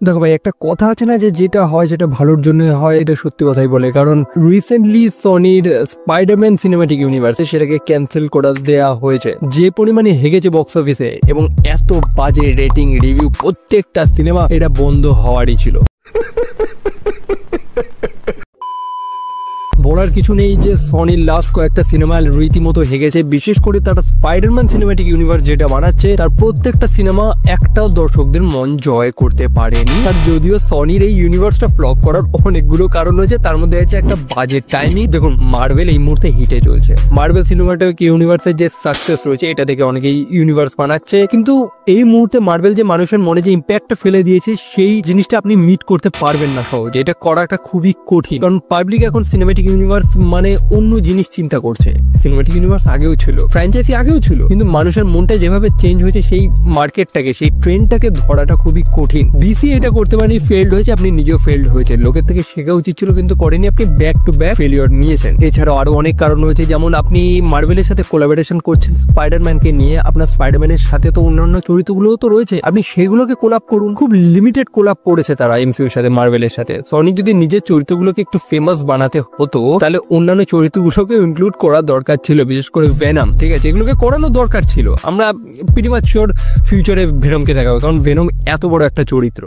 দেখো ভাই, একটা কথা আছে না যে যেটা হয় সেটা ভালোর জন্য হয়, এটা সত্যি কথাই বলে। কারণ রিসেন্টলি সনির স্পাইডারম্যান সিনেম্যাটিক ইউনিভার্সে সেটাকে ক্যান্সেল করে দেওয়া হয়েছে। যে পরিমাণে হেগেছে বক্স অফিসে এবং এত বাজে রেটিং রিভিউ প্রত্যেকটা সিনেমা, এটা বন্ধ হওয়ারই ছিল। বলার কিছু নেই যে সনির লাস্ট কয়েকটা সিনেমা রীতিমতো হেগেছে। বিশেষ করে তারা স্পাইডারম্যান সিনেম্যাটিক ইউনিভার্স যেটা বানাচ্ছে, তার প্রত্যেকটা সিনেমা একটাও দর্শকদের মন জয় করতে পারেনি। আর যদিও সনির এই ইউনিভার্সটা ফ্লপ করার অনেকগুলো কারণ রয়েছে, তার মধ্যে আছে একটা বাজেট টাইমিং। দেখুন, মার্ভেল এই মুহূর্তে হিটে চলছে। মার্ভেল সিনেমাটিক ইউনিভার্সের যে সাকসেস রয়েছে, এটা থেকে অনেকেই ইউনিভার্স বানাচ্ছে। কিন্তু এই মুহূর্তে মার্ভেল যে মানুষের মনে যে ইম্প্যাক্টটা ফেলে দিয়েছে, সেই জিনিসটা আপনি মিট করতে পারবেন না সহজে। এটা করাটা খুবই কঠিন, কারণ পাবলিক এখন সিনেম্যাটিক ইউনিভার্স মানে অন্য জিনিস চিন্তা করছে। সিনেম্যাটিক ইউনিভার্স আগেও ছিল, ফ্র্যাঞ্চাইজি আগেও ছিল, কিন্তু মানুষের মনটা যেভাবে চেঞ্জ হয়েছে, সেই মার্কেটটাকে, সেই ট্রেন্ডটাকে ধরাটা খুবই কঠিন। ডিসি এটা করতে পারেনি, ফেল্ড হয়েছে। আপনি নিজেও ফেল্ড হয়েছে, লোকের থেকে শেখা উচিত ছিল কিন্তু করেনি। আপনি ব্যাক টু ব্যাক ফেলিওর নিয়েছেন। এছাড়াও আরো অনেক কারণ রয়েছে, যেমন আপনি মার্ভেলের সাথে কোলাবোরেশন করছেন স্পাইডারম্যানকে নিয়ে। আপনার স্পাইডারম্যানের সাথে তো অন্যান্য চরিত্রগুলোও তো রয়েছে, আপনি সেগুলোকে কোলাব করুন। খুব লিমিটেড কোলাব করেছে তারা এমসিইউর সাথে, মার্ভেলের সাথে। সনি যদি নিজের চরিত্রগুলোকে একটু ফেমাস বানাতে হতো, তাহলে অন্যান্য চরিত্রগুলোকে ইনক্লুড করা দরকার ছিল, বিশেষ করে ভেনম। ঠিক আছে, এগুলোকে করানো দরকার ছিল। আমরা প্রিটি মাচ শিওর ফিউচারে ভেনমকে দেখাবো, কারণ ভেনম এত বড় একটা চরিত্র।